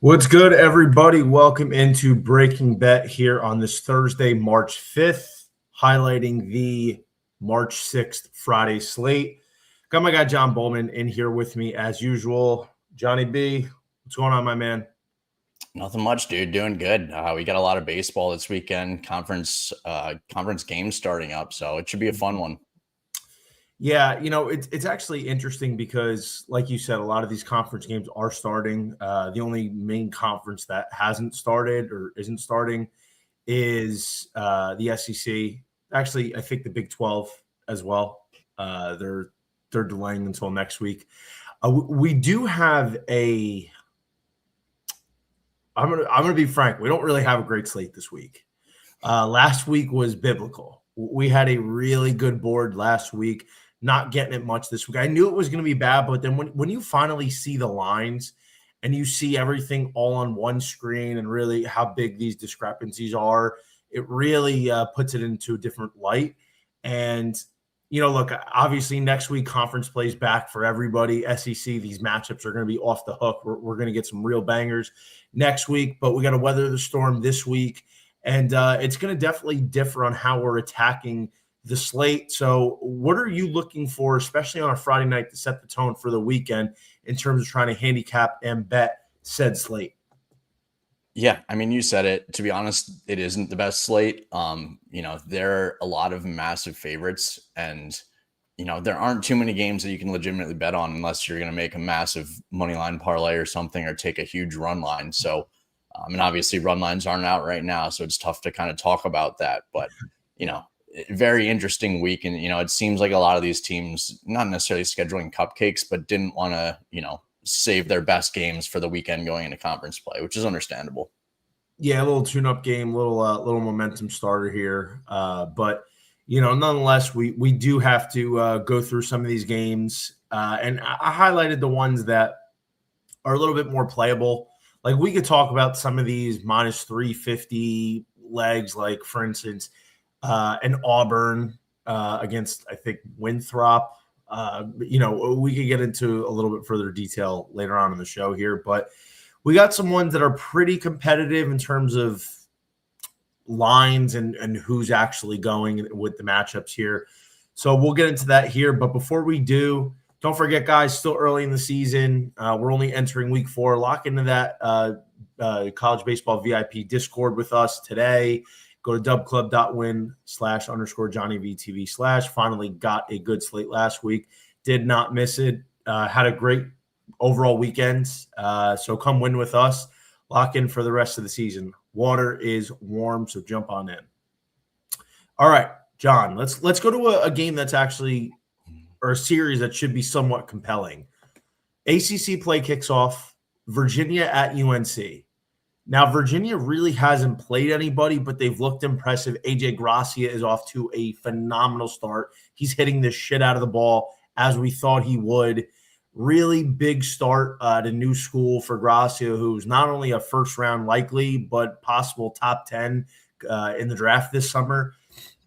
What's good, everybody? Welcome into Breaking Bet here on this Thursday, March 5th, highlighting the March 6th Friday slate. Got my guy John Bollman in here with me as usual. Johnny B, what's going on, my man? Nothing much, dude. Doing good. We got a lot of baseball this weekend. Conference games starting up, so it should be a fun one. Yeah, it's actually interesting because, like you said, a lot of these conference games are starting. The only main conference that hasn't started or isn't starting is the SEC. Actually, I think the Big 12 as well. They're delaying until next week. We do have a. I'm gonna be frank. We don't really have a great slate this week. Last week was biblical. We had a really good board last week. Not getting it much this week. I knew it was going to be bad, but then when you finally see the lines and you see everything all on one screen and really how big these discrepancies are, it really puts it into a different light. And, look, obviously next week conference plays back for everybody. SEC, these matchups are going to be off the hook. We're going to get some real bangers next week, but we got to weather the storm this week. And it's going to definitely differ on how we're attacking the slate. So what are you looking for, especially on a Friday night, to set the tone for the weekend in terms of trying to handicap and bet said slate? Yeah, I mean, you said it. To be honest, it isn't the best slate. There are a lot of massive favorites, and there aren't too many games that you can legitimately bet on unless you're going to make a massive money line parlay or something, or take a huge run line. So, and obviously run lines aren't out right now, so it's tough to kind of talk about that. But very interesting week. And, it seems like a lot of these teams, not necessarily scheduling cupcakes, but didn't want to, save their best games for the weekend going into conference play, which is understandable. Yeah, a little tune-up game, little momentum starter here. But, nonetheless, we do have to go through some of these games. And I highlighted the ones that are a little bit more playable. Like, we could talk about some of these minus 350 legs, like, for instance, and Auburn against, I think, Winthrop. We could get into a little bit further detail later on in the show here, but we got some ones that are pretty competitive in terms of lines and who's actually going with the matchups here. So we'll get into that here. But before we do, don't forget, guys, still early in the season. We're only entering week 4. Lock into that college baseball VIP Discord with us today. Go to dubclub.win/_JohnnyVTV/. Finally got a good slate last week. Did not miss it. Had a great overall weekend. So come win with us. Lock in for the rest of the season. Water is warm, so jump on in. All right, John, let's go to a game that's actually, or a series that should be somewhat compelling. ACC play kicks off. Virginia at UNC. Now, Virginia really hasn't played anybody, but they've looked impressive. AJ Gracia is off to a phenomenal start. He's hitting the shit out of the ball as we thought he would. Really big start at a new school for Gracia, who's not only a first-round likely, but possible top 10 in the draft this summer.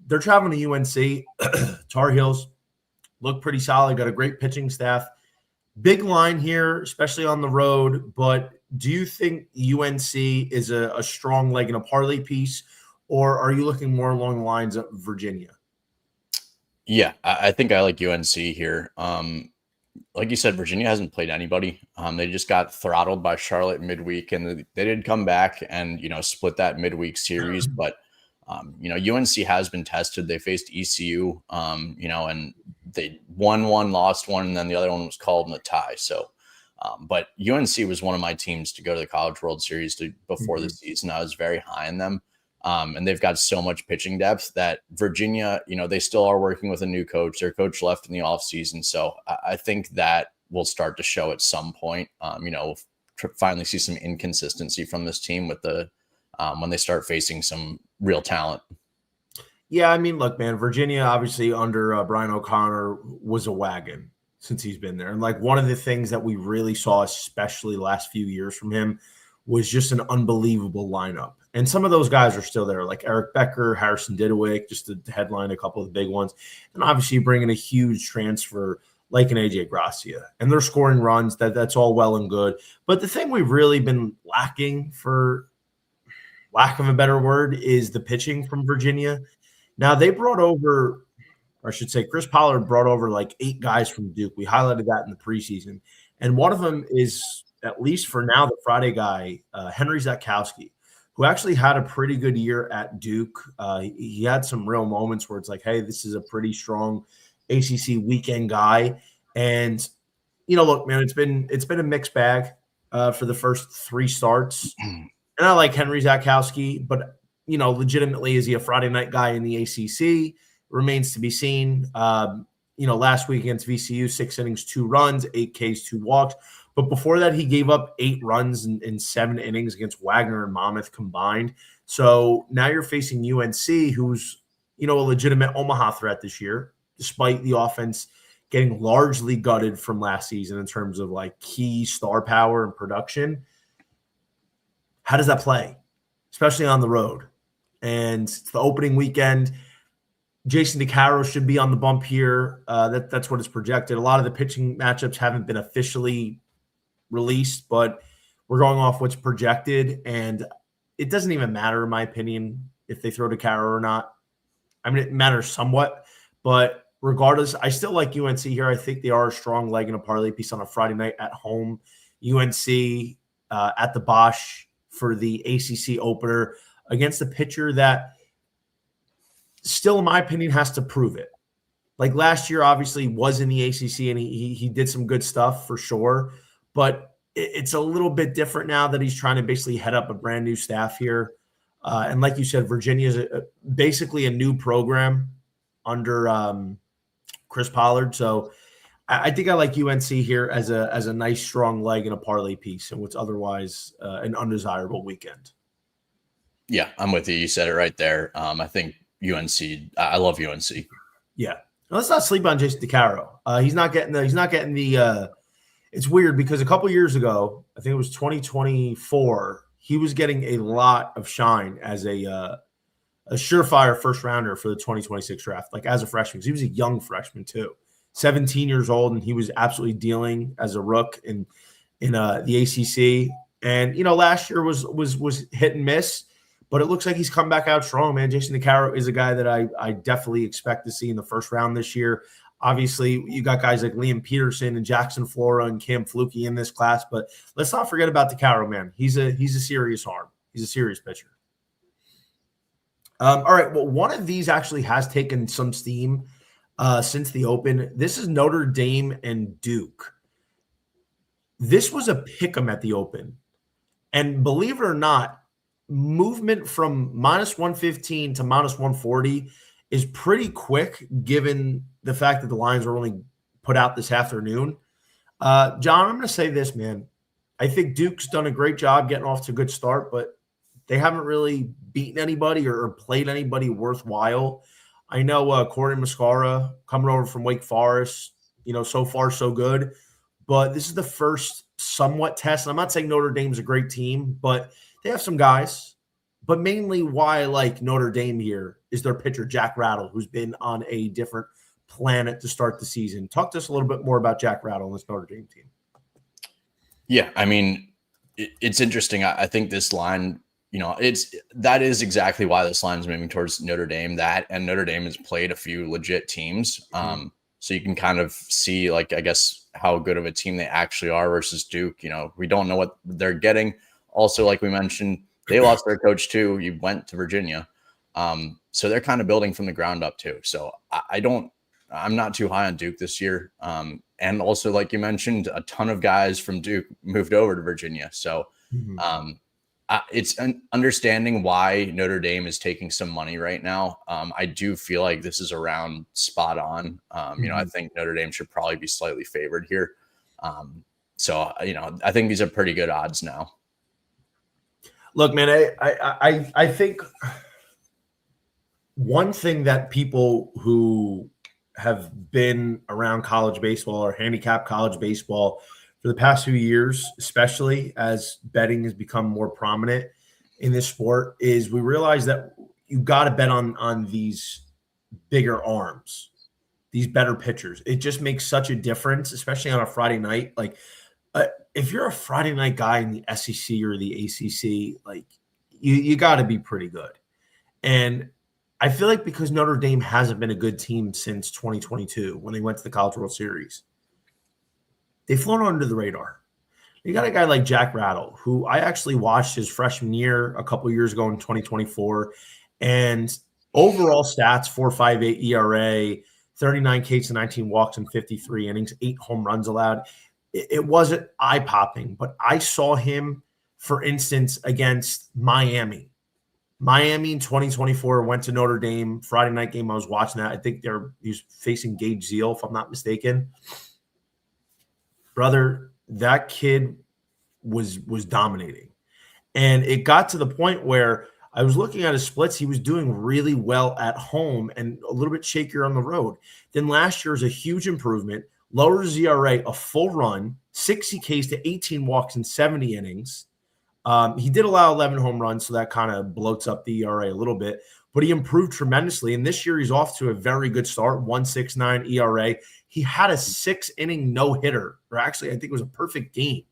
They're traveling to UNC. Tar Heels look pretty solid, got a great pitching staff. Big line here, especially on the road, but do you think UNC is a strong leg in a parlay piece, or are you looking more along the lines of Virginia? Yeah, I think I like UNC here. Like you said, Virginia hasn't played anybody. They just got throttled by Charlotte midweek, and they did come back and, split that midweek series. But, UNC has been tested. They faced ECU, and they won one, lost one, and then the other one was called in a tie. So, but UNC was one of my teams to go to the College World Series before the season. I was very high in them. And they've got so much pitching depth that Virginia, they still are working with a new coach. Their coach left in the offseason. So I think that will start to show at some point, finally see some inconsistency from this team with when they start facing some real talent. Yeah, I mean, look, man, Virginia obviously under Brian O'Connor was a wagon since he's been there. And like one of the things that we really saw, especially the last few years from him, was just an unbelievable lineup. And some of those guys are still there, like Eric Becker, Harrison Didewick, just to headline a couple of the big ones. And obviously bringing a huge transfer like an AJ Gracia, and they're scoring runs. That's all well and good. But the thing we've really been lacking, for lack of a better word, is the pitching from Virginia. Now they brought over, or I should say, Chris Pollard brought over like 8 guys from Duke. We highlighted that in the preseason, and one of them is, at least for now, the Friday guy, Henry Zakowski, who actually had a pretty good year at Duke. He had some real moments where it's like, hey, this is a pretty strong ACC weekend guy. And, look, man, it's been a mixed bag for the first 3 starts. And I like Henry Zakowski, but, legitimately, is he a Friday night guy in the ACC? Remains to be seen. Last week against VCU, 6 innings, 2 runs, 8 Ks, 2 walks. But before that, he gave up 8 runs in 7 innings against Wagner and Monmouth combined. So now you're facing UNC, who's, a legitimate Omaha threat this year, despite the offense getting largely gutted from last season in terms of like key star power and production. How does that play, especially on the road? And it's the opening weekend. Jason DeCaro should be on the bump here. That's what is projected. A lot of the pitching matchups haven't been officially released, but we're going off what's projected. And it doesn't even matter, in my opinion, if they throw DeCaro or not. I mean, it matters somewhat, but regardless, I still like UNC here. I think they are a strong leg in a parlay piece on a Friday night at home. UNC at the Bosch for the ACC opener against a pitcher that still, in my opinion, has to prove it. Like last year, obviously, was in the ACC, and he did some good stuff for sure. But it's a little bit different now that he's trying to basically head up a brand new staff here. And like you said, Virginia is basically a new program under Chris Pollard. So I think I like UNC here as a nice, strong leg in a parlay piece in what's otherwise an undesirable weekend. Yeah, I'm with you. You said it right there. I think UNC. I love UNC. Yeah, now, let's not sleep on Jason DeCaro. He's not getting the. It's weird because a couple years ago, I think it was 2024, he was getting a lot of shine as a surefire first rounder for the 2026 draft, like as a freshman. He was a young freshman too, 17 years old, and he was absolutely dealing as a rook in the ACC. And last year was hit and miss, but it looks like he's come back out strong, man. Jason DeCaro is a guy that I definitely expect to see in the first round this year. Obviously, you got guys like Liam Peterson and Jackson Flora and Cam Flukie in this class, but let's not forget about DeCaro, man. He's a serious arm. He's a serious pitcher. All right, well, one of these actually has taken some steam since the open. This is Notre Dame and Duke. This was a pick'em at the open. And believe it or not, movement from minus 115 to minus 140 is pretty quick given the fact that the lines were only put out this afternoon. John, I'm going to say this, man. I think Duke's done a great job getting off to a good start, but they haven't really beaten anybody or played anybody worthwhile. I know Corey Muscara coming over from Wake Forest, so far so good. But this is the first somewhat test. And I'm not saying Notre Dame's a great team, but they have some guys. But mainly why I like Notre Dame here is their pitcher, Jack Rattle, who's been on a different planet to start the season. Talk to us a little bit more about Jack Rattle and this Notre Dame team. Yeah, I mean, it's interesting. I think this line, that is exactly why this line is moving towards Notre Dame. And Notre Dame has played a few legit teams. So you can kind of see, I guess, how good of a team they actually are versus Duke. We don't know what they're getting. Also, like we mentioned, they lost their coach too. You went to Virginia. So they're kind of building from the ground up too. So I'm not too high on Duke this year. And also, like you mentioned, a ton of guys from Duke moved over to Virginia. So it's an understanding why Notre Dame is taking some money right now. I do feel like this is around spot on. I think Notre Dame should probably be slightly favored here. So I think these are pretty good odds now. Look, man, I think one thing that people who have been around college baseball or handicap college baseball for the past few years, especially as betting has become more prominent in this sport, is we realize that you got to bet on these bigger arms, these better pitchers. It just makes such a difference, especially on a Friday night. Like, if you're a Friday night guy in the SEC or the ACC, like you got to be pretty good. And I feel like because Notre Dame hasn't been a good team since 2022 when they went to the College World Series, they've flown under the radar. You got a guy like Jack Rattle, who I actually watched his freshman year a couple years ago in 2024, and overall stats 4.58 ERA, 39 Ks and 19 walks in 53 innings, 8 home runs allowed. It wasn't eye-popping, but I saw him, for instance, against Miami. Miami in 2024 went to Notre Dame. Friday night game, I was watching that. I think he was facing Gage Zeal, if I'm not mistaken. Brother, that kid was dominating. And it got to the point where I was looking at his splits. He was doing really well at home and a little bit shakier on the road. Then last year is a huge improvement. Lower ERA, a full run, 60 Ks to 18 walks in 70 innings. He did allow 11 home runs, so that kind of bloats up the ERA a little bit. But he improved tremendously. And this year he's off to a very good start, 1.69 ERA. He had a 6-inning no-hitter, or actually I think it was a perfect game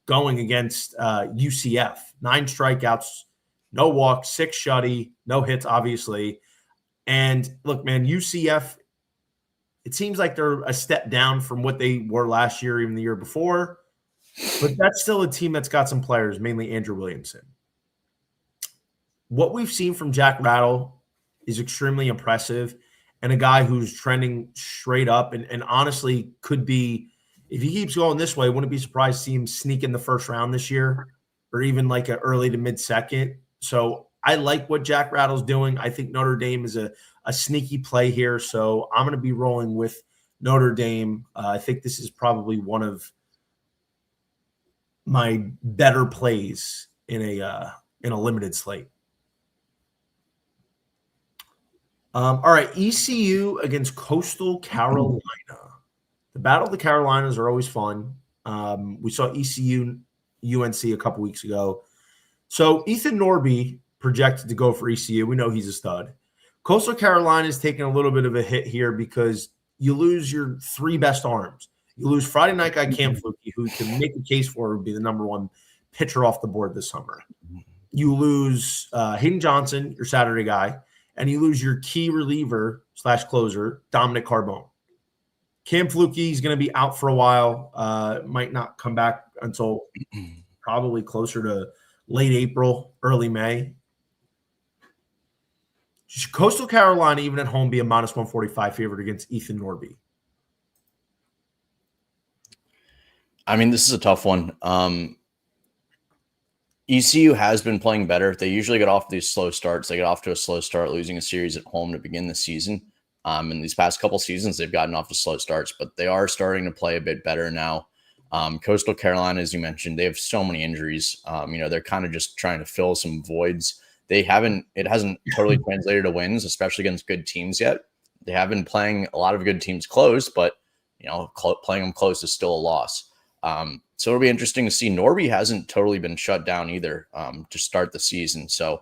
going against UCF. 9 strikeouts, no walks, 6 shutty, no hits, obviously. And look, man, UCF, it seems like they're a step down from what they were last year, even the year before. But that's still a team that's got some players, mainly Andrew Williamson. What we've seen from Jack Rattle is extremely impressive, and a guy who's trending straight up and honestly could be, if he keeps going this way, wouldn't be surprised to see him sneak in the first round this year or even like an early to mid-second. So I like what Jack Rattle's doing. I think Notre Dame is a sneaky play here, so I'm going to be rolling with Notre Dame. I think this is probably one of my better plays in a limited slate. All right, ECU against Coastal Carolina. The Battle of the Carolinas are always fun. We saw ECU UNC a couple weeks ago. So Ethan Norby projected to go for ECU. We know he's a stud. Coastal Carolina is taking a little bit of a hit here because you lose your 3 best arms. You lose Friday night guy Cam Flukie, who can make a case for would be the number 1 pitcher off the board this summer. You lose Hayden Johnson, your Saturday guy, and you lose your key reliever / closer, Dominic Carbone. Cam Flukie is going to be out for a while. Might not come back until probably closer to late April, early May. Should Coastal Carolina, even at home, be a -145 favorite against Ethan Norby? I mean, this is a tough one. ECU has been playing better. They usually get off these slow starts. They get off to a slow start, losing a series at home to begin the season. In these past couple seasons, they've gotten off to slow starts, but they are starting to play a bit better now. Coastal Carolina, as you mentioned, they have so many injuries. They're kind of just trying to fill some voids. It hasn't totally translated to wins, especially against good teams yet. They have been playing a lot of good teams close, but playing them close is still a loss. So it'll be interesting to see. Norby hasn't totally been shut down either to start the season. So,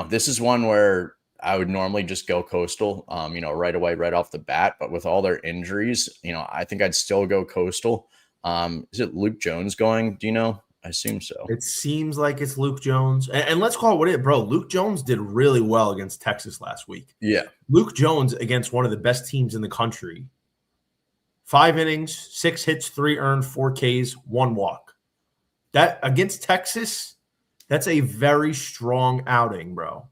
this is one where I would normally just go Coastal, right away, right off the bat. But with all their injuries, I think I'd still go Coastal. Is it Luke Jones going? Do you know? I assume so. It seems like it's Luke Jones. And let's call it what it is, bro. Luke Jones did really well against Texas last week. Yeah. Luke Jones against one of the best teams in the country. 5 innings, 6 hits, 3 earned, 4 Ks, 1 walk. That against Texas, that's a very strong outing, bro.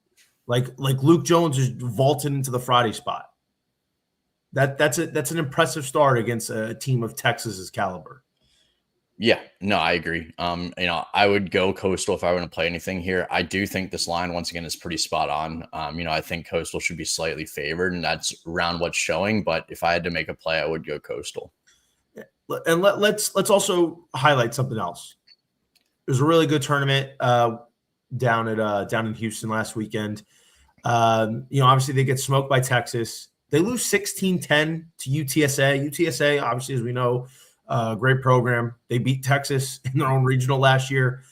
Like Luke Jones is vaulted into the Friday spot. That's an impressive start against a team of Texas's caliber. Yeah, no, I agree. I would go Coastal if I were to play anything here. I do think this line, once again, is pretty spot on. I think Coastal should be slightly favored, and that's around what's showing. But if I had to make a play, I would go Coastal. And let's also highlight something else. It was a really good tournament down in Houston last weekend. Obviously they get smoked by Texas. They lose 16-10 to UTSA. UTSA, obviously, as we know, great program. They beat Texas in their own regional last year.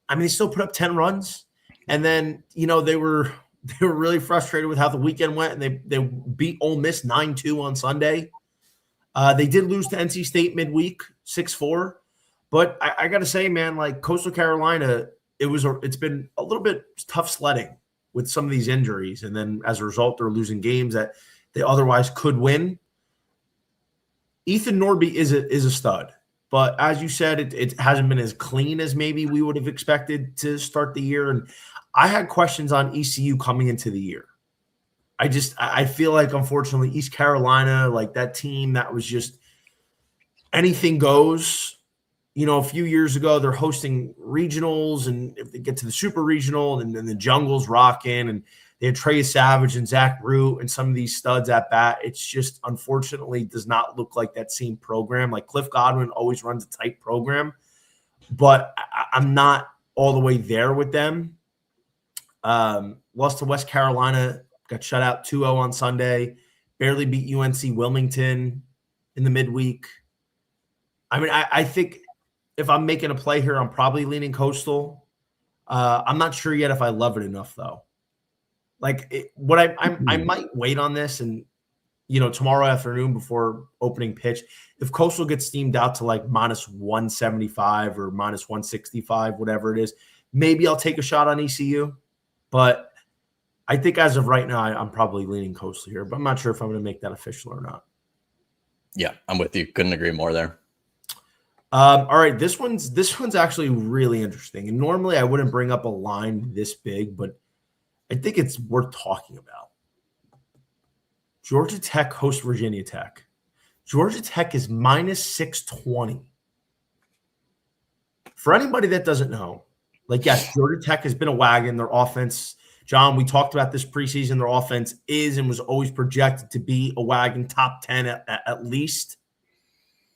I mean, they still put up 10 runs. And then, they were They were really frustrated with how the weekend went, and they beat Ole Miss 9-2 on Sunday. They did lose to NC State midweek, 6-4. But I got to say, man, like Coastal Carolina, it's been a little bit tough sledding with some of these injuries. And then as a result, they're losing games that they otherwise could win. Ethan Norby is a stud. But as you said, it hasn't been as clean as maybe we would have expected to start the year. And I had questions on ECU coming into the year. I feel like, unfortunately, East Carolina, like that team that was just anything goes. You know, a few years ago, they're hosting regionals, and if they get to the super regional, and then the jungle's rocking, and they had Trey Savage and Zach Root and some of these studs at bat. It's just, unfortunately, does not look like that same program. Like Cliff Godwin always runs a tight program, but I'm not all the way there with them. Lost to West Carolina, got shut out 2-0 on Sunday, barely beat UNC Wilmington in the midweek. I mean, I think if I'm making a play here, I'm probably leaning Coastal. I'm not sure yet if I love it enough, though. Like, I might wait on this, and tomorrow afternoon before opening pitch, if Coastal gets steamed out to like minus 175 or minus 165, whatever it is, maybe I'll take a shot on ECU. But I think as of right now, I'm probably leaning Coastal here, but I'm not sure if I'm going to make that official or not. Yeah, I'm with you. Couldn't agree more there. All right, this one's actually really interesting. And normally I wouldn't bring up a line this big, but I think it's worth talking about. Georgia Tech hosts Virginia Tech. Georgia Tech is minus 620. For anybody that doesn't know, like, yes, Georgia Tech has been a wagon. Their offense, John, we talked about this preseason. Their offense is and was always projected to be a wagon, top 10 at least.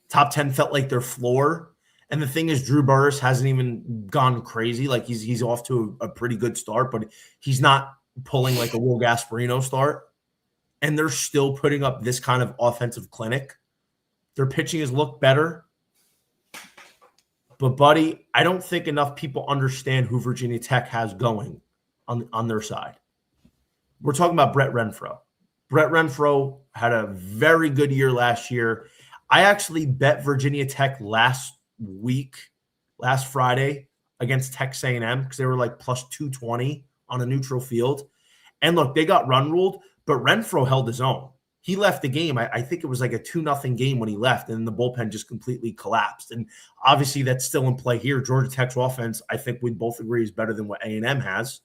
Top 10 felt like their floor. And the thing is, Drew Burris hasn't even gone crazy. Like, he's off to a pretty good start, but he's not pulling like a Will Gasparino start. And they're still putting up this kind of offensive clinic. Their pitching has looked better. But, buddy, I don't think enough people understand who Virginia Tech has going on their side. We're talking about Brett Renfroe. Brett Renfroe had a very good year last year. I actually bet Virginia Tech last Friday, against Texas A&M because they were like plus 220 on a neutral field. And look, they got run ruled, but Renfroe held his own. He left the game. I think it was like a 2-0 game when he left, and the bullpen just completely collapsed. And obviously that's still in play here. Georgia Tech's offense, I think we both agree, is better than what A&M has.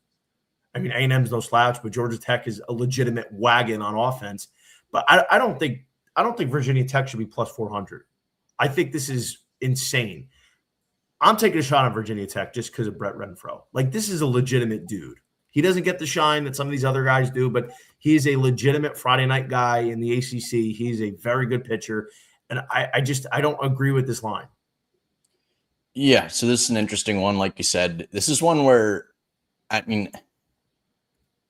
I mean, A&M's no slouch, but Georgia Tech is a legitimate wagon on offense. But I don't think Virginia Tech should be plus 400. I think this is insane. I'm taking a shot on Virginia Tech just because of Brett Renfroe. Like, this is a legitimate dude. He doesn't get the shine that some of these other guys do, but he is a legitimate Friday night guy in the ACC. He's a very good pitcher, and I don't agree with this line. Yeah, so this is an interesting one. Like you said, this is one where, I mean,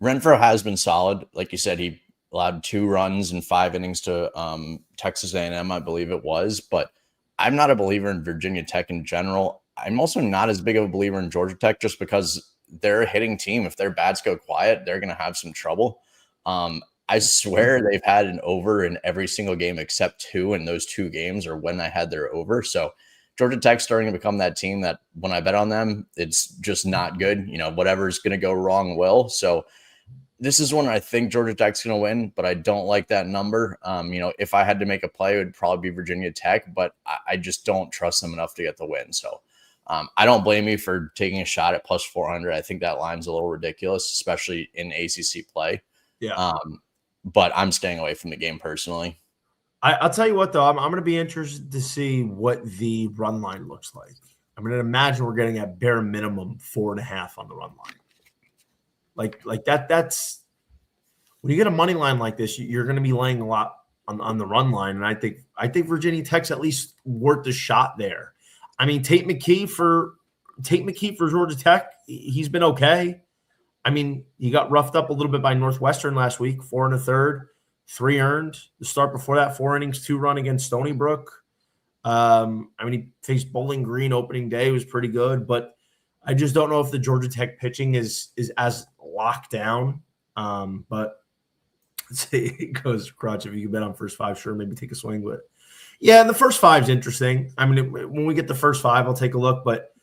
Renfroe has been solid. Like you said, he allowed 2 runs in 5 innings to Texas A&M, I believe it was. But I'm not a believer in Virginia Tech in general. I'm also not as big of a believer in Georgia Tech just because they're a hitting team. If their bats go quiet, they're going to have some trouble. I swear they've had an over in every single game except 2, and those 2 games are when I had their over. So Georgia Tech's starting to become that team that when I bet on them, it's just not good. Whatever's going to go wrong will. So this is one I think Georgia Tech's going to win, but I don't like that number. If I had to make a play, it would probably be Virginia Tech, but I just don't trust them enough to get the win. So I don't blame you for taking a shot at plus 400. I think that line's a little ridiculous, especially in ACC play. Yeah. But I'm staying away from the game personally. I'll tell you what, though, I'm going to be interested to see what the run line looks like. I'm going to imagine we're getting at bare minimum 4.5 on the run line. Like that's when you get a money line like this, you're going to be laying a lot on the run line. And I think Virginia Tech's at least worth the shot there. I mean, Tate McKee for Georgia Tech, he's been okay. I mean, he got roughed up a little bit by Northwestern last week, 4 1/3, 3 earned. The start before that, 4 innings, 2 run against Stony Brook. He faced Bowling Green opening day, was pretty good, but I just don't know if the Georgia Tech pitching is as locked down But let's see, it goes Crutch. If you can bet on first five, sure, maybe take a swing. But yeah, the first five is interesting. I mean, when we get the first five, I'll take a look. But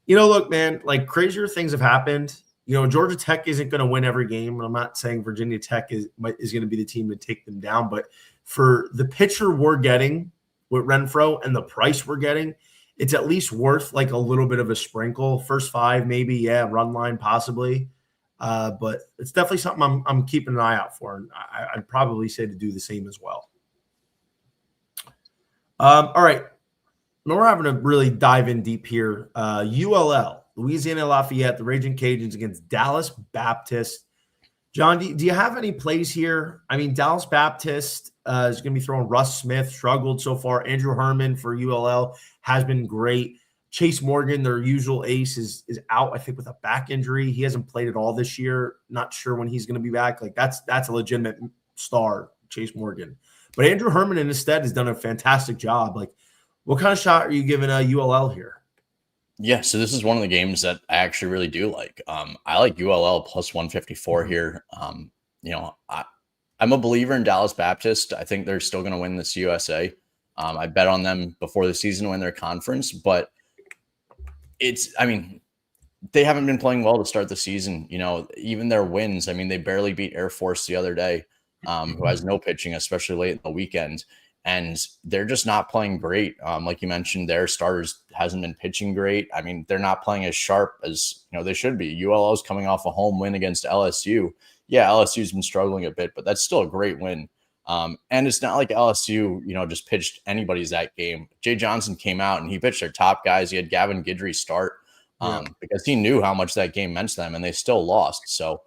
look, man, like crazier things have happened. Georgia Tech isn't going to win every game, and I'm not saying Virginia Tech is going to be the team to take them down. But for the pitcher we're getting with Renfro and the price we're getting, it's at least worth like a little bit of a sprinkle. First five, maybe, yeah, run line possibly. But it's definitely something I'm keeping an eye out for, and I'd probably say to do the same as well. All right. Now we're having to really dive in deep here. ULL, Louisiana Lafayette, the Raging Cajuns against Dallas Baptist. John, do you have any plays here? I mean, Dallas Baptist is going to be throwing Russ Smith, struggled so far. Andrew Herman for ULL has been great. Chase Morgan, their usual ace, is out, I think, with a back injury. He hasn't played at all this year. Not sure when he's going to be back. Like that's a legitimate star, Chase Morgan. But Andrew Herman instead has done a fantastic job. Like, what kind of shot are you giving ULL here? Yeah, so this is one of the games that I actually really do like. I like ULL plus 154 here. I'm a believer in Dallas Baptist. I think they're still going to win this USA. I bet on them before the season to win their conference, but they haven't been playing well to start the season. Even their wins, they barely beat Air Force the other day, who has no pitching, especially late in the weekend. And they're just not playing great. Like you mentioned, their starters hasn't been pitching great. They're not playing as sharp as they should be. ULL is coming off a home win against LSU. Yeah, LSU's been struggling a bit, but that's still a great win. And it's not like LSU, just pitched anybody's that game. Jay Johnson came out and he pitched their top guys. He had Gavin Guidry start because he knew how much that game meant to them, and they still lost. So,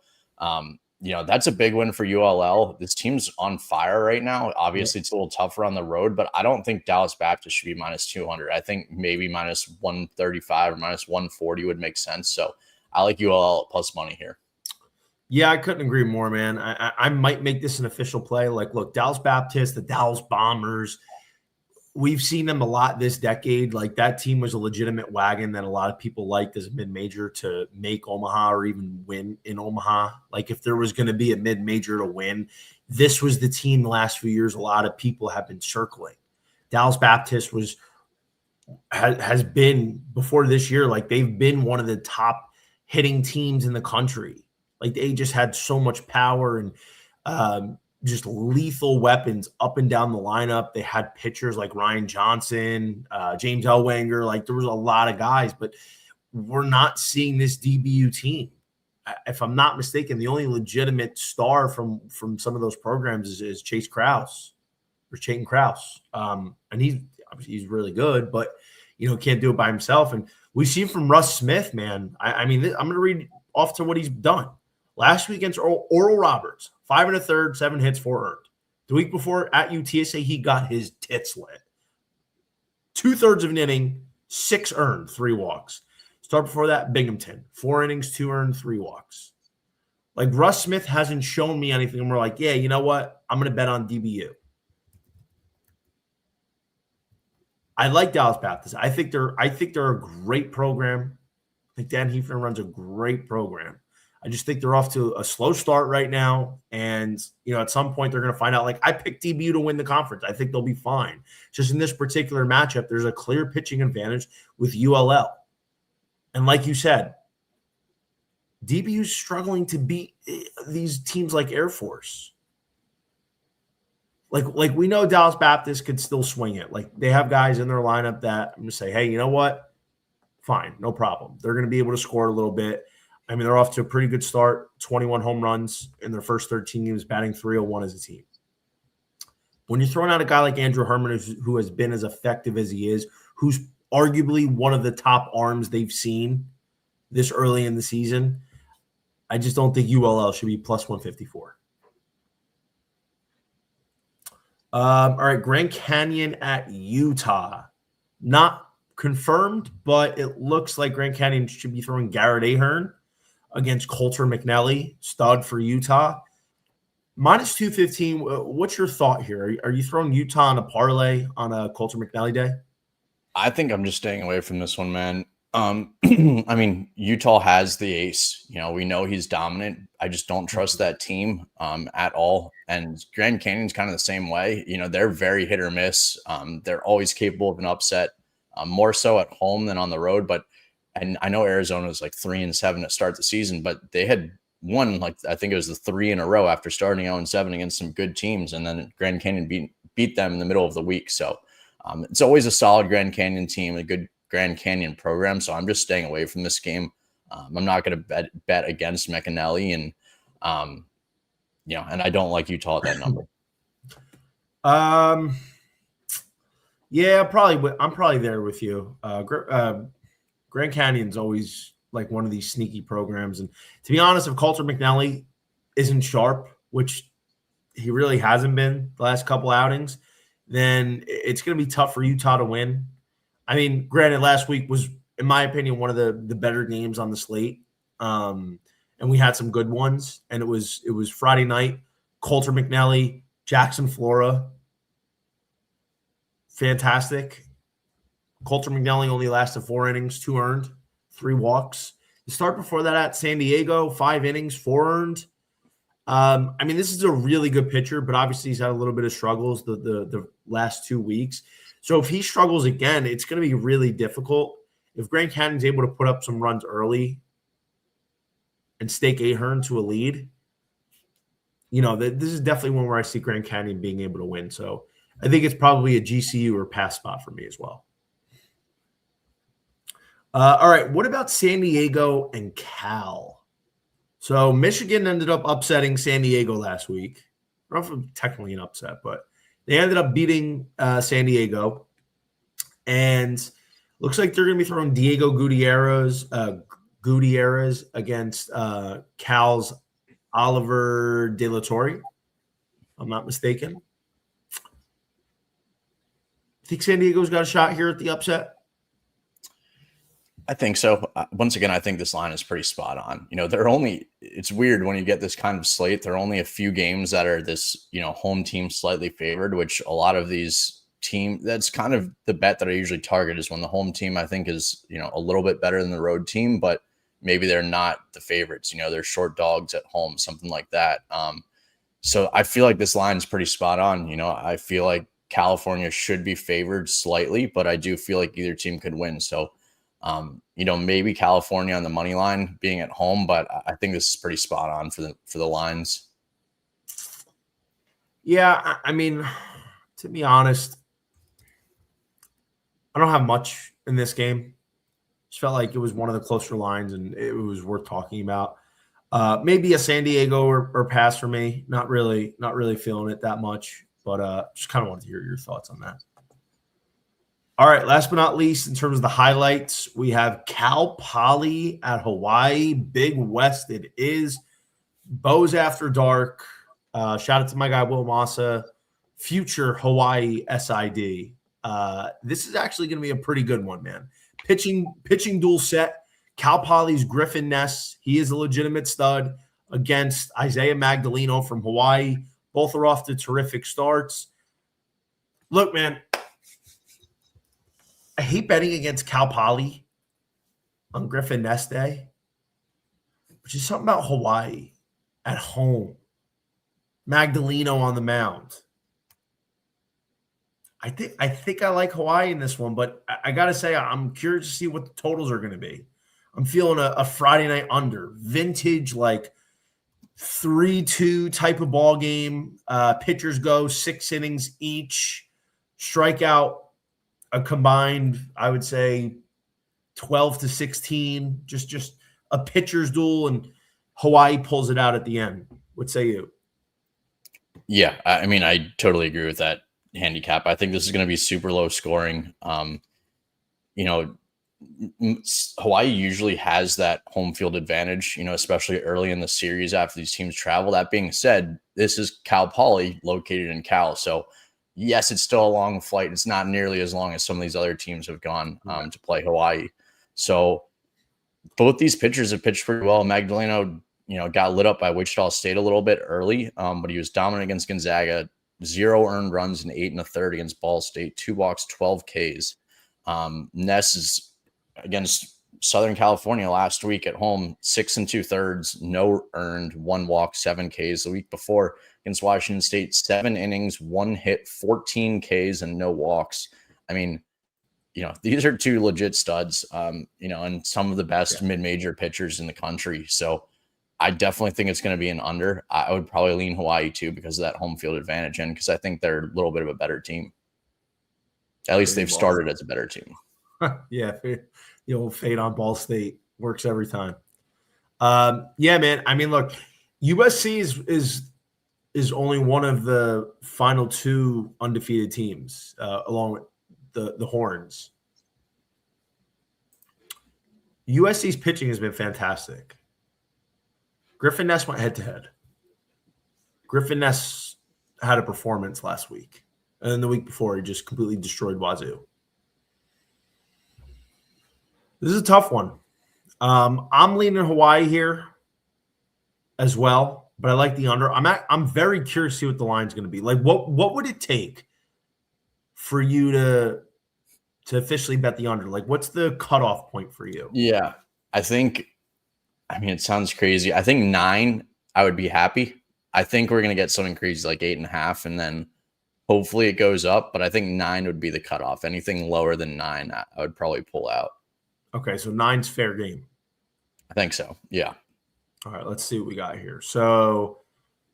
that's a big win for ULL. This team's on fire right now. Obviously, it's a little tougher on the road, but I don't think Dallas Baptist should be minus 200. I think maybe minus 135 or minus 140 would make sense. So I like ULL plus money here. Yeah, I couldn't agree more, man. I might make this an official play. Like, look, Dallas Baptist, the Dallas Bombers, we've seen them a lot this decade. Like, that team was a legitimate wagon that a lot of people liked as a mid-major to make Omaha or even win in Omaha. Like, if there was going to be a mid-major to win, this was the team the last few years a lot of people have been circling. Dallas Baptist has been, before this year, like, they've been one of the top hitting teams in the country. Like, they just had so much power and just lethal weapons up and down the lineup. They had pitchers like Ryan Johnson, James Ellwanger. Like, there was a lot of guys, but we're not seeing this DBU team. If I'm not mistaken, the only legitimate star from some of those programs is Chase Krause or Chayton Krause. And he's really good, but, can't do it by himself. And we see from Russ Smith, man. I'm going to read off to what he's done. Last week against Oral Roberts, 5 1/3, 7 hits, 4 earned. The week before at UTSA, he got his tits lit. 2/3 of an inning, 6 earned, 3 walks. Start before that, Binghamton, 4 innings, 2 earned, 3 walks. Like, Russ Smith hasn't shown me anything. And we're like, yeah, you know what? I'm going to bet on DBU. I like Dallas Baptist. I think they're a great program. I think Dan Hefner runs a great program. I just think they're off to a slow start right now. And, at some point they're going to find out. Like, I picked DBU to win the conference. I think they'll be fine. Just in this particular matchup, there's a clear pitching advantage with ULL. And like you said, DBU's struggling to beat these teams like Air Force. Like we know Dallas Baptist could still swing it. Like, they have guys in their lineup that I'm going to say, hey, you know what? Fine, no problem. They're going to be able to score a little bit. They're off to a pretty good start, 21 home runs in their first 13 games, batting .301 as a team. When you're throwing out a guy like Andrew Herman, who has been as effective as he is, who's arguably one of the top arms they've seen this early in the season, I just don't think ULL should be plus 154. All right, Grand Canyon at Utah. Not confirmed, but it looks like Grand Canyon should be throwing Garrett Ahern against Coulter McNelly, stud for Utah. Minus 215. What's your thought here? Are you throwing Utah on a parlay on a Coulter McNelly day? I think I'm just staying away from this one, man. I mean, Utah has the ace. We know he's dominant. I just don't trust that team at all. And Grand Canyon's kind of the same way. They're very hit or miss. They're always capable of an upset, more so at home than on the road. And I know Arizona was like 3-7 to start the season, but they had won, like, I think it was the 3 in a row after starting 0-7 against some good teams. And then Grand Canyon beat them in the middle of the week. So it's always a solid Grand Canyon team, a good Grand Canyon program. So I'm just staying away from this game. I'm not going to bet against McAnally, and and I don't like Utah at that number. Yeah, I'm probably there with you. Grand Canyon's always like one of these sneaky programs, and to be honest, if Coulter McNally isn't sharp, which he really hasn't been the last couple outings, then it's going to be tough for Utah to win. I mean, granted, last week was, in my opinion, one of the better games on the slate, and we had some good ones. And it was Friday night. Coulter McNally, Jackson Flora, fantastic. Coulter McNally only lasted 4 innings, 2 earned, 3 walks. The start before that at San Diego, 5 innings, 4 earned. I mean, this is a really good pitcher, but obviously he's had a little bit of struggles the last 2 weeks. So if he struggles again, it's going to be really difficult. If Grand Canyon's able to put up some runs early and stake Ahern to a lead, this is definitely one where I see Grand Canyon being able to win. So I think it's probably a GCU or pass spot for me as well. All right, what about San Diego and Cal? So Michigan ended up upsetting San Diego last week. I don't know if it's technically an upset, but they ended up beating San Diego, and looks like they're going to be throwing Diego Gutierrez against Cal's Oliver De La Torre, if I'm not mistaken. Think San Diego's got a shot here at the upset? I think so. Once again, I think this line is pretty spot on. It's weird when you get this kind of slate. There are only a few games that are this, home team slightly favored, which a lot of these teams, that's kind of the bet that I usually target, is when the home team, I think, is, a little bit better than the road team, but maybe they're not the favorites. They're short dogs at home, something like that. So I feel like this line is pretty spot on. I feel like California should be favored slightly, but I do feel like either team could win. So maybe California on the money line being at home, but I think this is pretty spot on for the lines. Yeah, I mean, to be honest, I don't have much in this game. Just felt like it was one of the closer lines, and it was worth talking about. Maybe a San Diego or pass for me. Not really feeling it that much, but just kind of wanted to hear your thoughts on that. All right, last but not least, in terms of the highlights, we have Cal Poly at Hawaii. Big West it is. Bows after dark. Shout out to my guy, Will Massa, future Hawaii SID. This is actually going to be a pretty good one, man. Pitching dual set. Cal Poly's Griffin Ness. He is a legitimate stud against Isaiah Magdaleno from Hawaii. Both are off to terrific starts. Look, man, I hate betting against Cal Poly on Griffin Ness Day, but just something about Hawaii at home. Magdaleno on the mound. I think I like Hawaii in this one, but I got to say, I'm curious to see what the totals are going to be. I'm feeling a Friday night under. Vintage, like 3-2 type of ball game. Pitchers go 6 innings each. Strikeout a combined, I would say, 12 to 16. Just a pitcher's duel, and Hawaii pulls it out at the end. What say you? Yeah, I mean, I totally agree with that handicap. I think this is going to be super low scoring. Hawaii usually has that home field advantage, especially early in the series after these teams travel. That being said, this is Cal Poly located in Cal. So yes, it's still a long flight. It's not nearly as long as some of these other teams have gone to play Hawaii. So both these pitchers have pitched pretty well. Magdaleno, got lit up by Wichita State a little bit early, but he was dominant against Gonzaga. 0 earned runs in 8 1/3 against Ball State, 2 walks, 12 Ks. Ness is against Southern California last week at home, 6 2/3, no earned, 1 walk, 7 Ks. The week before against Washington State, 7 innings, 1 hit, 14 Ks, and no walks. I mean, these are 2 legit studs, and some of the best mid-major pitchers in the country. So I definitely think it's going to be an under. I would probably lean Hawaii too because of that home field advantage and because I think they're a little bit of a better team. At least they've started as a better team. Yeah, the old fade on Ball State works every time. Yeah, man. I mean, look, USC is only one of the final 2 undefeated teams, along with the Horns. USC's pitching has been fantastic. Griffin Ness went head-to-head. Griffin Ness had a performance last week. And then the week before, he just completely destroyed Wazoo. This is a tough one. I'm leaning Hawaii here as well, but I like the under. I'm very curious to see what the line's going to be. Like, what would it take for you to officially bet the under? Like, what's the cutoff point for you? Yeah, it sounds crazy. I think 9, I would be happy. I think we're going to get something crazy like 8.5, and then hopefully it goes up. But I think 9 would be the cutoff. Anything lower than 9, I would probably pull out. Okay, so 9's fair game. I think so. Yeah. All right, let's see what we got here. So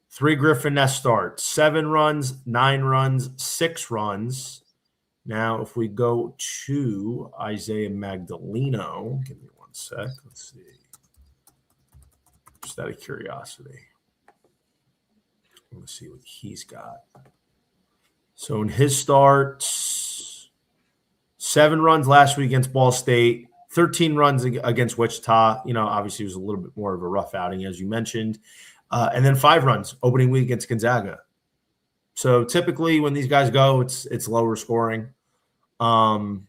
3 Griffin Ness starts, 7 runs, 9 runs, 6 runs. Now, if we go to Isaiah Magdaleno, give me one sec. Let's see. Just out of curiosity. Let's see what he's got. So in his starts, 7 runs last week against Ball State, 13 runs against Wichita. Obviously it was a little bit more of a rough outing, as you mentioned. And then 5 runs opening week against Gonzaga. So typically when these guys go, it's lower scoring. So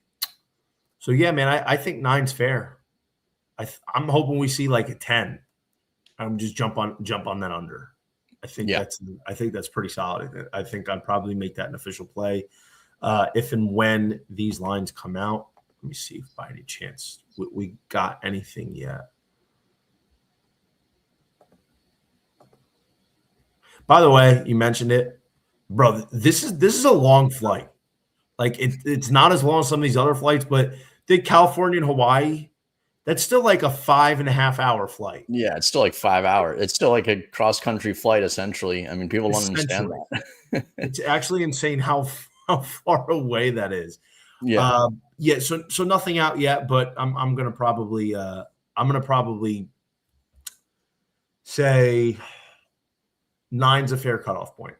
yeah, man, I think 9's fair. I'm hoping we see like a 10. I'm just jump on that under. I think that's pretty solid. I think I'd probably make that an official play if and when these lines come out. Let me see if by any chance we got anything yet. By the way, you mentioned it, bro. This is a long flight. Like it's not as long as some of these other flights, but the California and Hawaii, that's still like a 5.5 hour flight. Yeah, it's still like 5 hours. It's still like a cross country flight, essentially. I mean, people don't understand that. It's actually insane how far away that is. Yeah. So nothing out yet, but I'm gonna probably say 9's a fair cutoff point.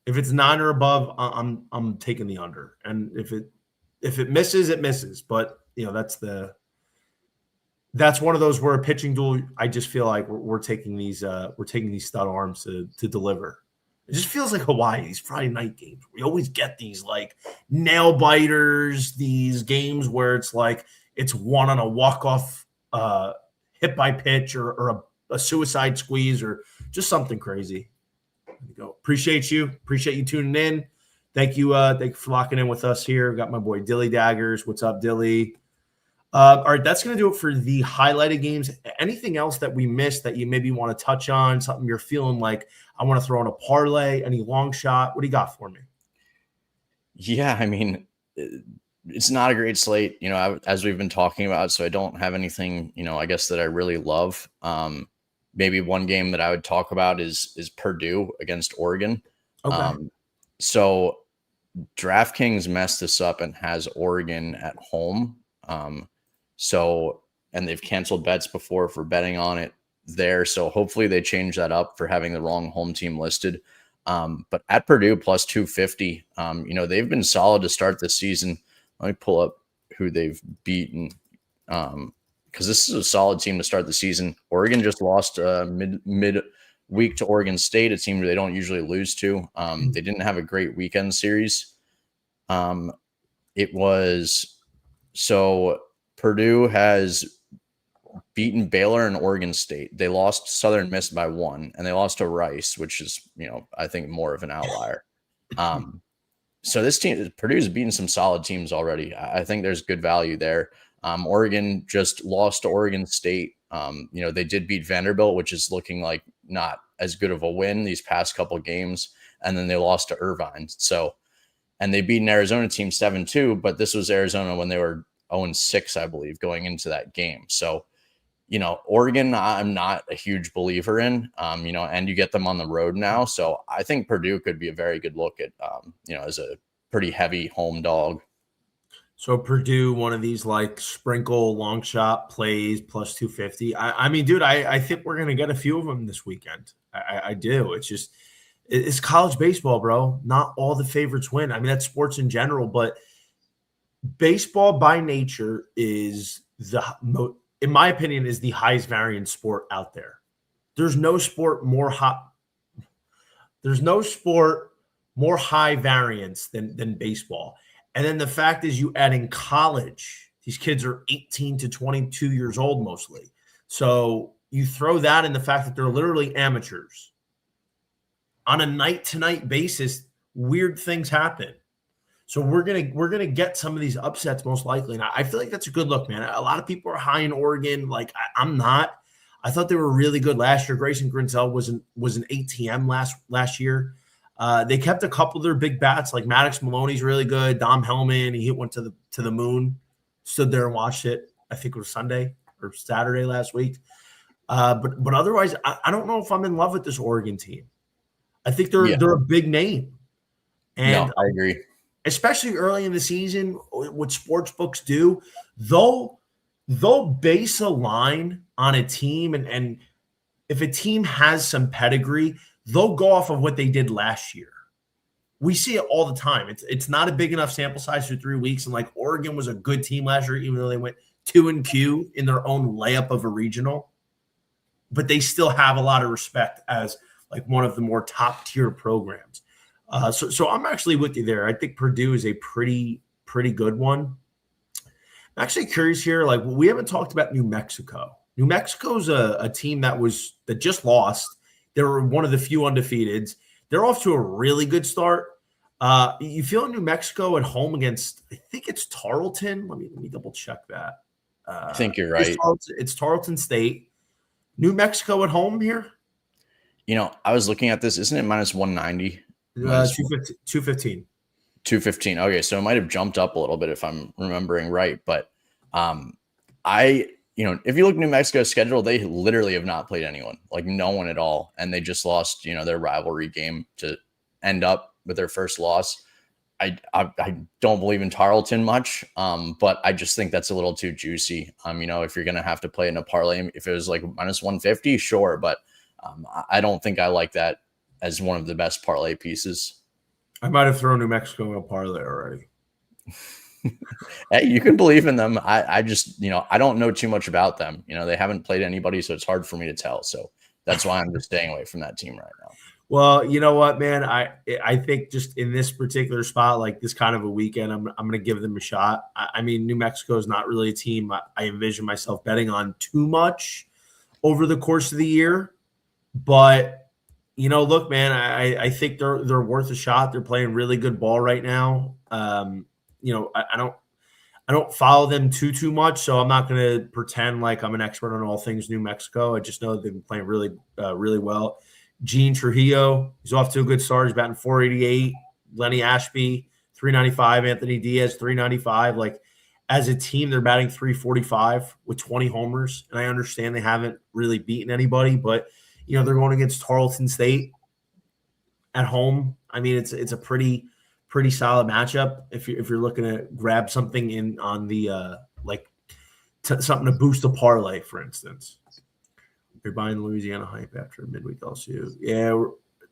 If it's 9 or above, I'm taking the under, and if it misses, it misses. But that's one of those where a pitching duel. I just feel like we're taking these stud arms to deliver. It just feels like Hawaii, these Friday night games. We always get these like nail biters, these games where it's like it's won on a walk-off hit by pitch or a suicide squeeze or just something crazy. There you go. Appreciate you tuning in. Thank you for locking in with us here. Got my boy Dilly Daggers. What's up, Dilly? All right, that's going to do it for the highlighted games. Anything else that we missed that you maybe want to touch on? Something you're feeling like I want to throw in a parlay? Any long shot? What do you got for me? Yeah, I mean, it's not a great slate, as we've been talking about. So I don't have anything, I guess that I really love. Maybe one game that I would talk about is Purdue against Oregon. Okay. So DraftKings messed this up and has Oregon at home. And they've canceled bets before for betting on it there. So hopefully they change that up for having the wrong home team listed. But at Purdue plus 250, they've been solid to start this season. Let me pull up who they've beaten. Because this is a solid team to start the season. Oregon just lost mid week to Oregon State, a team they don't usually lose to. They didn't have a great weekend series. So Purdue has beaten Baylor and Oregon State. They lost Southern Miss by 1, and they lost to Rice, which is, I think more of an outlier. So this team, Purdue's beaten some solid teams already. I think there's good value there. Oregon just lost to Oregon State. They did beat Vanderbilt, which is looking like not as good of a win these past couple games. And then they lost to Irvine. So, and they beat an Arizona team 7-2, but this was Arizona when they were 0-6, I believe, going into that game. So, Oregon, I'm not a huge believer in, and you get them on the road now. So I think Purdue could be a very good look at, as a pretty heavy home dog. So Purdue, one of these like sprinkle long shot plays plus 250. I mean, dude, I think we're going to get a few of them this weekend. I do. It's college baseball, bro. Not all the favorites win. I mean, that's sports in general, but baseball by nature is in my opinion, is the highest variance sport out there. There's no sport more high variance than baseball. And then the fact is, you add in college, these kids are 18 to 22 years old mostly. So you throw that in the fact that they're literally amateurs. On a night-to-night basis, weird things happen. So we're gonna get some of these upsets most likely. And I feel like that's a good look, man. A lot of people are high in Oregon. Like I'm not. I thought they were really good last year. Grayson Grinzel was an ATM last year. They kept a couple of their big bats, like Maddox Maloney's really good. Dom Hellman, he hit one to the moon. Stood there and watched it. I think it was Sunday or Saturday last week. But otherwise, I don't know if I'm in love with this Oregon team. I think they're a big name, and no, I agree. Especially early in the season, what sports books do, they'll base a line on a team, and if a team has some pedigree, they'll go off of what they did last year. We see it all the time. It's not a big enough sample size for 3 weeks, and like Oregon was a good team last year, even though they went 2-Q in their own layup of a regional, but they still have a lot of respect as like one of the more top tier programs. So I'm actually with you there. I think Purdue is a pretty good one. I'm actually curious here. Like we haven't talked about New Mexico. New Mexico's a team that just lost. They were one of the few undefeateds. They're off to a really good start. You feel New Mexico at home against, I think it's Tarleton. Let me double check that. I think you're right. It's Tarleton State. New Mexico at home here. I was looking at this. Isn't it minus 190? 215. 215. Okay, so it might have jumped up a little bit if I'm remembering right. But if you look at New Mexico's schedule, they literally have not played anyone, like no one at all. And they just lost, their rivalry game to end up with their first loss. I don't believe in Tarleton much, but I just think that's a little too juicy. If you're going to have to play in a parlay, if it was like minus 150, sure. But I don't think I like that as one of the best parlay pieces. I might have thrown New Mexico in a parlay already. Hey, you can believe in them. I just, I don't know too much about them. They haven't played anybody, so it's hard for me to tell. So that's why I'm just staying away from that team right now. Well, you know what, man? I think just in this particular spot, like this kind of a weekend, I'm going to give them a shot. I mean, New Mexico is not really a team I envision myself betting on too much over the course of the year. But look, man, I think they're worth a shot. They're playing really good ball right now. I don't follow them too much, so I'm not going to pretend like I'm an expert on all things New Mexico. I just know they've been playing really, really well. Gene Trujillo, he's off to a good start. He's batting 488. Lenny Ashby, 395. Anthony Diaz, 395. Like, as a team, they're batting 345 with 20 homers. And I understand they haven't really beaten anybody, but, they're going against Tarleton State at home. I mean, it's a pretty solid matchup if you're looking to grab something in on the something to boost the parlay, for instance. You're buying Louisiana hype after midweek LSU. Yeah,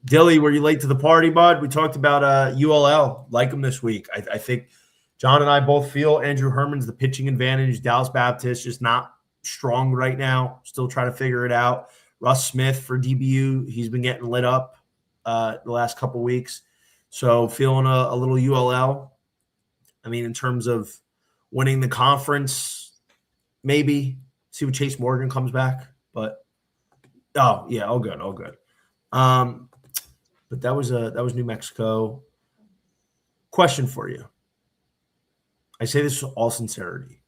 Dilly, were you late to the party, bud? We talked about ULL. Like them this week. I think John and I both feel Andrew Herman's the pitching advantage. Dallas Baptist just not strong right now. Still trying to figure it out. Russ Smith for DBU, he's been getting lit up the last couple weeks. So feeling a little ULL. I mean, in terms of winning the conference, maybe see when Chase Morgan comes back. But all good. But that was New Mexico. Question for you. I say this with all sincerity.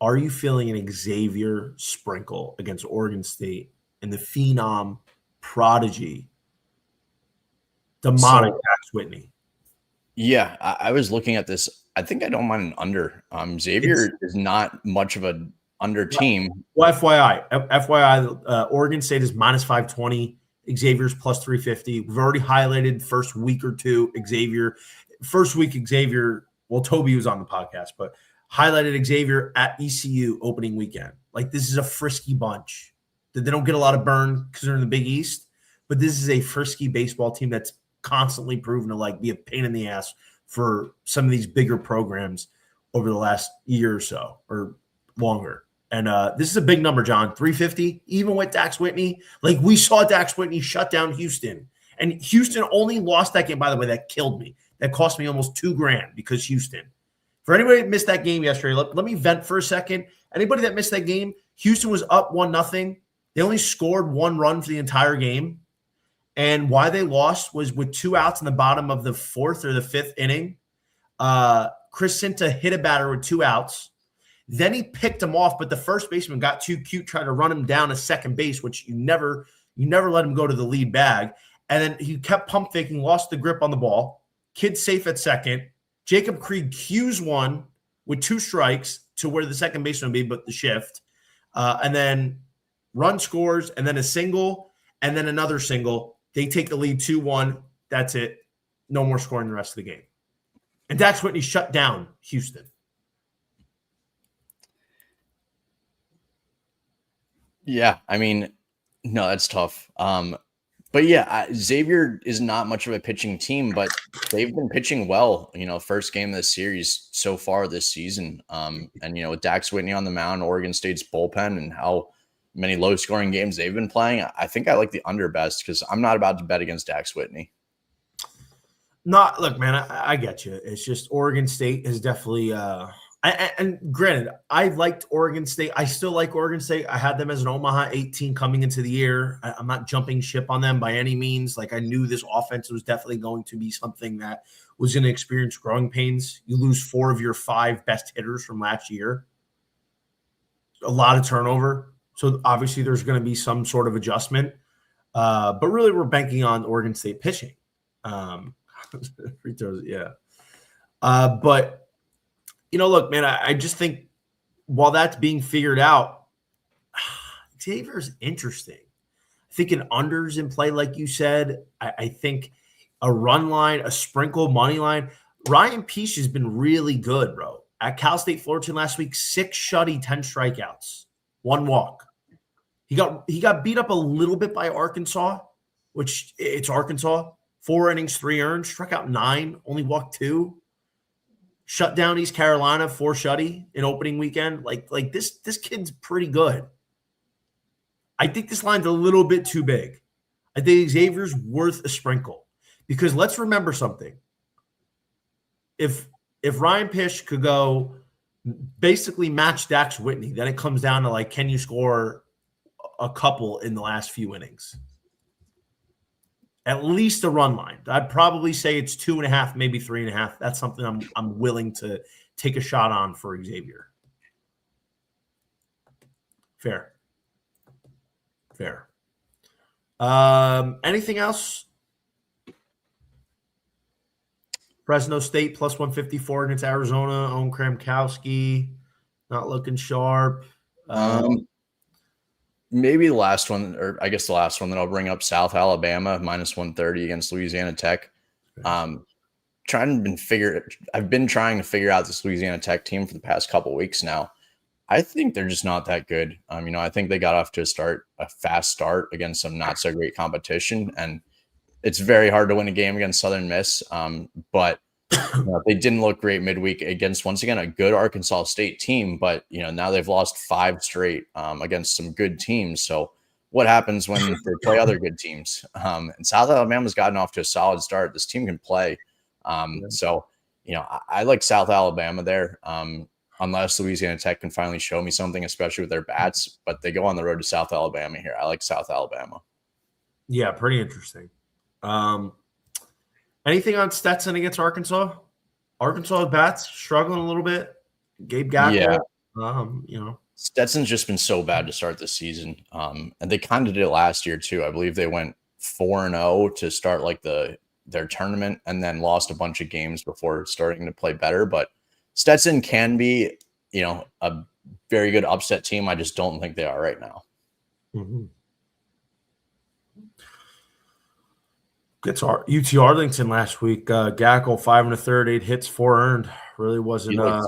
Are you feeling an Xavier sprinkle against Oregon State and the phenom prodigy, demonic Dax Whitney? Yeah, I was looking at this. I think I don't mind an under. Xavier is not much of an under team. Well, FYI, Oregon State is minus 520. Xavier's plus 350. We've already highlighted first week or two Xavier. First week Xavier, well, Toby was on the podcast, but highlighted Xavier at ECU opening weekend. Like, this is a frisky bunch. They don't get a lot of burn because they're in the Big East, but this is a frisky baseball team that's constantly proven to like be a pain in the ass for some of these bigger programs over the last year or so or longer. And this is a big number, John. 350, even with Dax Whitney. Like, we saw Dax Whitney shut down Houston. And Houston only lost that game, by the way. That killed me. That cost me almost $2,000 because Houston. For anybody that missed that game yesterday, let me vent for a second. Anybody that missed that game, Houston was up 1-0. They only scored 1 run for the entire game. And why they lost was with 2 outs in the bottom of the 4th or the 5th inning. Chris Cinta hit a batter with 2 outs. Then he picked him off, but the first baseman got too cute, tried to run him down to second base, which you never let him go to the lead bag. And then he kept pump faking, lost the grip on the ball. Kid safe at second. Jacob Krieg cues one with 2 strikes to where the second baseman would be, but the shift. And then run scores, and then a single, and then another single. They take the lead 2-1. That's it. No more scoring the rest of the game. And Dax Whitney shut down Houston. Yeah, I mean, no, that's tough. But yeah, Xavier is not much of a pitching team, but they've been pitching well, first game of the series so far this season. And, with Dax Whitney on the mound, Oregon State's bullpen, and how many low-scoring games they've been playing, I think I like the under best because I'm not about to bet against Dax Whitney. Look, man, I get you. It's just Oregon State is definitely and granted, I liked Oregon State. I still like Oregon State. I had them as an Omaha 18 coming into the year. I'm not jumping ship on them by any means. Like, I knew this offense was definitely going to be something that was going to experience growing pains. You lose 4 of your 5 best hitters from last year. A lot of turnover. So obviously there's going to be some sort of adjustment. But really we're banking on Oregon State pitching. Free throws, yeah. But look, man, I just think while that's being figured out, Xavier's interesting. I think an under's in play, like you said. I think a run line, a sprinkle money line. Ryan Peace has been really good, bro. At Cal State Fullerton last week, 6 shutty, 10 strikeouts, 1 walk. He got beat up a little bit by Arkansas, which it's Arkansas. 4 innings, 3 earned, struck out 9, only walked 2. Shut down East Carolina, 4 shutty in opening weekend. Like this kid's pretty good. I think this line's a little bit too big. I think Xavier's worth a sprinkle because let's remember something. If Ryan Pish could go basically match Dax Whitney, then it comes down to like, can you score a couple in the last few innings? At least a run line. I'd probably say it's 2.5, maybe 3.5. That's something I'm willing to take a shot on for Xavier. Fair. Anything else? Fresno State plus 154 against Arizona. Owen Kramkowski not looking sharp. Maybe the last one, or I guess the last one that I'll bring up, South Alabama minus 130 against Louisiana Tech. I've been trying to figure out this Louisiana Tech team for the past couple of weeks now. I think they're just not that good. I think they got off to a fast start against some not so great competition, and it's very hard to win a game against Southern Miss. But they didn't look great midweek against, once again, a good Arkansas State team. But now they've lost 5 straight against some good teams. So what happens when they play other good teams? And South Alabama's gotten off to a solid start. This team can play. So I like South Alabama there. Unless Louisiana Tech can finally show me something, especially with their bats. But they go on the road to South Alabama here. I like South Alabama. Yeah, pretty interesting. Anything on Stetson against Arkansas? Arkansas bats struggling a little bit. Gabe Gackel. Yeah, You know, Stetson's just been so bad to start the season. And they kind of did it last year too. I believe they went 4-0 to start like their tournament and then lost a bunch of games before starting to play better. But Stetson can be, a very good upset team. I just don't think they are right now. mm-hmm. Gets UT Arlington last week. Gackle 5 1/3, 8 hits, 4 earned. Really wasn't. I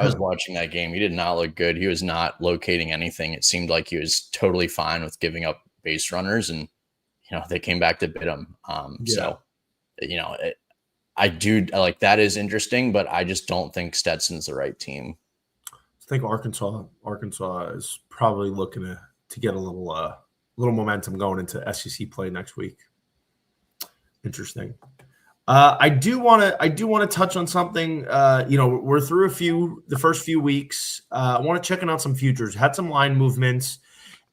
was watching that game. He did not look good. He was not locating anything. It seemed like he was totally fine with giving up base runners, and they came back to bit him. So, I do like that is interesting, but I just don't think Stetson's the right team. I think Arkansas is probably looking to get a little momentum going into SEC play next week. Interesting. I do want to touch on something. We're through the first few weeks. I want to check out some futures. Had some line movements.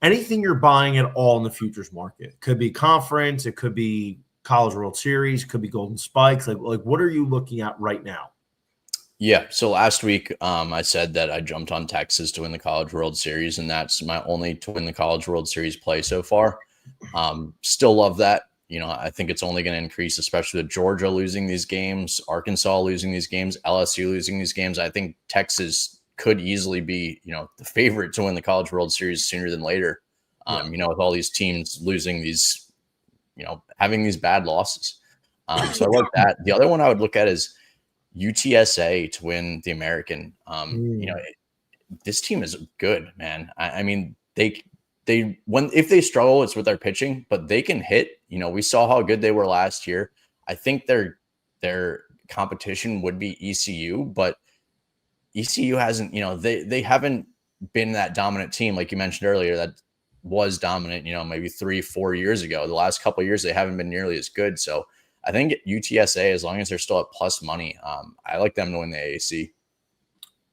Anything you're buying at all in the futures market? Could be conference. It could be College World Series. Could be Golden Spikes. Like what are you looking at right now? Yeah. So last week, I said that I jumped on Texas to win the College World Series, and that's my only to win the College World Series play so far. Still love that. I think it's only going to increase, especially with Georgia losing these games, Arkansas losing these games, LSU losing these games. I think Texas could easily be, the favorite to win the College World Series sooner than later. With all these teams losing these, having these bad losses. So I like that. The other one I would look at is UTSA to win the American. This team is good, man. I mean, if they struggle, it's with their pitching, but they can hit. We saw how good they were last year. I think their competition would be ECU, but ECU hasn't, they haven't been that dominant team like you mentioned earlier that was dominant, maybe 3-4 years ago. The last couple of years they haven't been nearly as good. So I think UTSA, as long as they're still at plus money, I like them to win the AAC.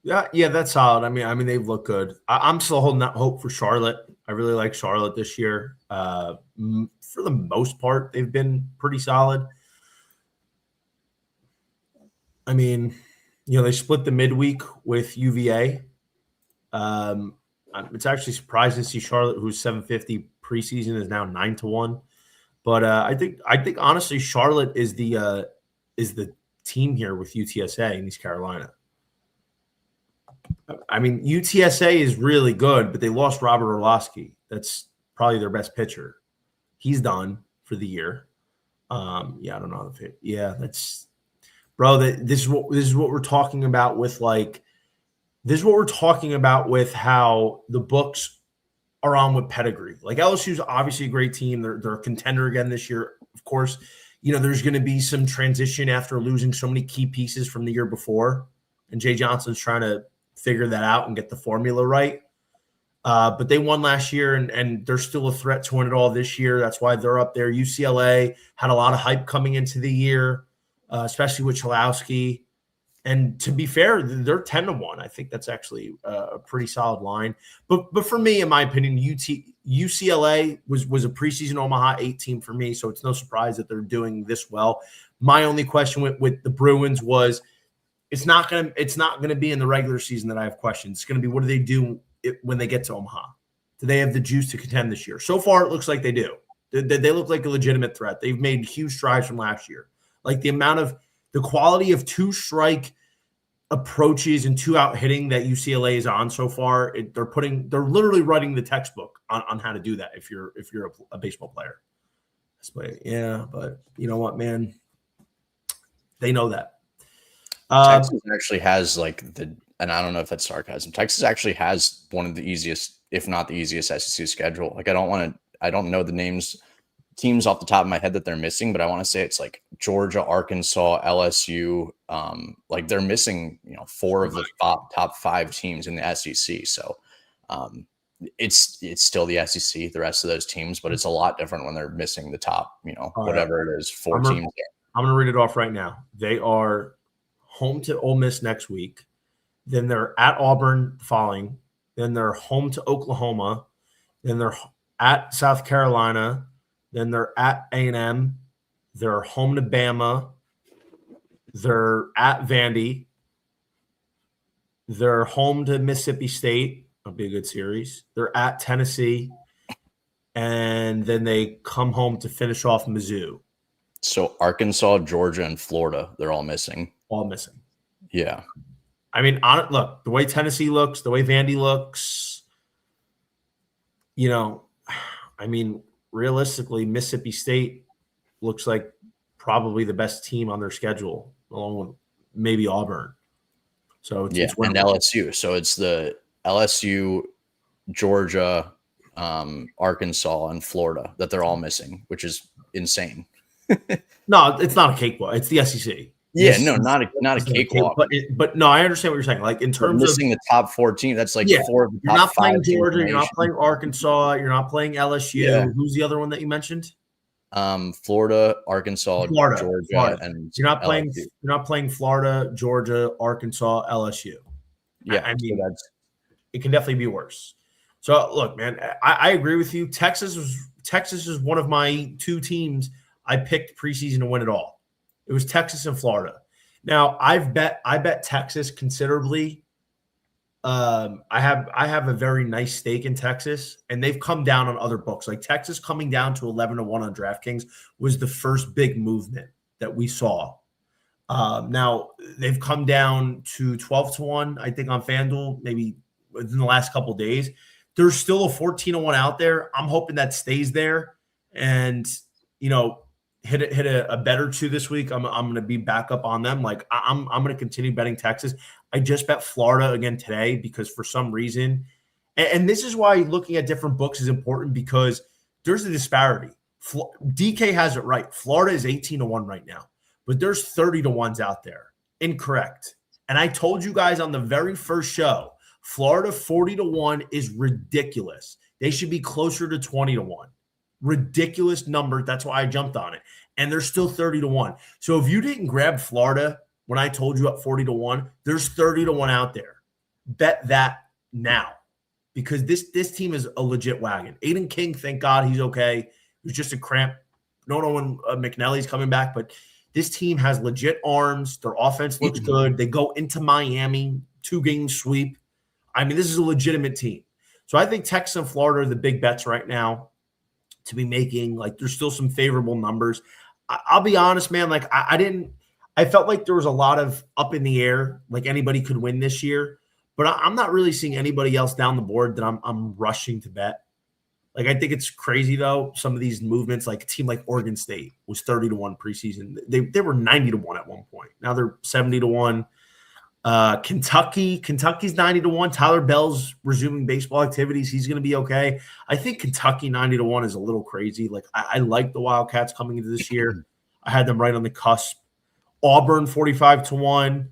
Yeah, that's solid. I mean, they've looked good. I'm still holding out hope for Charlotte. I really like Charlotte this year. For the most part, they've been pretty solid. I mean, they split the midweek with UVA. It's actually surprising to see Charlotte, who's 750 preseason, is now 9-1. But I think honestly, Charlotte is the team here with UTSA in East Carolina. I mean, UTSA is really good, but they lost Robert Orlowski. That's probably their best pitcher. He's done for the year. I don't know if it. Yeah, that's bro. This is what we're talking about with this is what we're talking about with how the books are on with pedigree. Like LSU's obviously a great team. They're a contender again this year. Of course, there's going to be some transition after losing so many key pieces from the year before, and Jay Johnson's trying to figure that out and get the formula right. But they won last year, and they're still a threat to win it all this year. That's why they're up there. UCLA had a lot of hype coming into the year, especially with Chalowski. And to be fair, they're 10-1. I think that's actually a pretty solid line. But for me, in my opinion, UCLA was a preseason Omaha 8 team for me, so it's no surprise that they're doing this well. My only question with the Bruins was it's not gonna be in the regular season that I have questions. It's gonna be what do they do when they get to Omaha? Do they have the juice to contend this year? So far, it looks like they do. They look like a legitimate threat. They've made huge strides from last year. Like the quality of 2-strike approaches and 2-out hitting that UCLA is on so far, they're literally writing the textbook on how to do that if you're a baseball player. Yeah, but you know what, man? They know that. Texas actually has and I don't know if that's sarcasm. Texas actually has one of the easiest, if not the easiest, SEC schedule. I don't know the teams off the top of my head that they're missing, but I want to say it's like Georgia, Arkansas, LSU. They're missing, 4 of the top 5 teams in the SEC. So it's still the SEC, the rest of those teams, but it's a lot different when they're missing the top, whatever it is, 4 teams. I'm going to read it off right now. They are home to Ole Miss next week. Then they're at Auburn following. Then they're home to Oklahoma. Then they're at South Carolina. Then they're at A&M. They're home to Bama. They're at Vandy. They're home to Mississippi State. That'll be a good series. They're at Tennessee. And then they come home to finish off Mizzou. So Arkansas, Georgia, and Florida, they're all missing. All missing. Yeah. I mean, look, the way Tennessee looks, the way Vandy looks, I mean, realistically, Mississippi State looks like probably the best team on their schedule, along with maybe Auburn. So it's and LSU. So it's the LSU, Georgia, Arkansas, and Florida that they're all missing, which is insane. No, it's not a cakewalk. It's the SEC. Yeah, no, not a cakewalk. But no, I understand what you're saying. Like in terms of missing the top 14, that's like 4 of the top 5. You're not playing Georgia. You're not playing Arkansas. You're not playing LSU. Yeah. Who's the other one that you mentioned? Florida, Arkansas, Georgia, and you're not playing. LSU. You're not playing Florida, Georgia, Arkansas, LSU. Yeah, I mean, it can definitely be worse. So look, man, I agree with you. Texas is one of my 2 teams I picked preseason to win it all. It was Texas and Florida. Now I bet Texas considerably. I have a very nice stake in Texas, and they've come down on other books. Like Texas coming down to 11-1 on DraftKings was the first big movement that we saw. Now they've come down to 12-1, I think, on FanDuel, maybe within the last couple of days. There's still a 14-1 out there. I'm hoping that stays there, and hit a bet or 2 this week. I'm going to be back up on them. Like I'm going to continue betting Texas. I just bet Florida again today because for some reason, and this is why looking at different books is important because there's a disparity. DK has it right. Florida is 18-1 right now, but there's 30-1s out there. Incorrect. And I told you guys on the very first show, Florida 40-1 is ridiculous. They should be closer to 20-1. Ridiculous number. That's why I jumped on it. And they're still 30-1. So if you didn't grab Florida when I told you at 40-1, there's 30-1 out there. Bet that now because this team is a legit wagon. Aiden King, thank God he's okay. It was just a cramp. Don't know when McNally's coming back, but this team has legit arms. Their offense looks good. They go into Miami, 2-game sweep. I mean, this is a legitimate team. So I think Texas and Florida are the big bets right now to be making. Like there's still some favorable numbers. I'll be honest, man. Like I felt like there was a lot of up in the air, like anybody could win this year, but I'm not really seeing anybody else down the board that I'm rushing to bet. Like I think it's crazy though. Some of these movements, like a team like Oregon State was 30-1 preseason. They were 90-1 at one point. Now they're 70-1. Kentucky's 90-1. Tyler Bell's resuming baseball activities. He's going to be okay. I think Kentucky 90-1 is a little crazy. Like I like the Wildcats coming into this year. I had them right on the cusp. Auburn 45-1.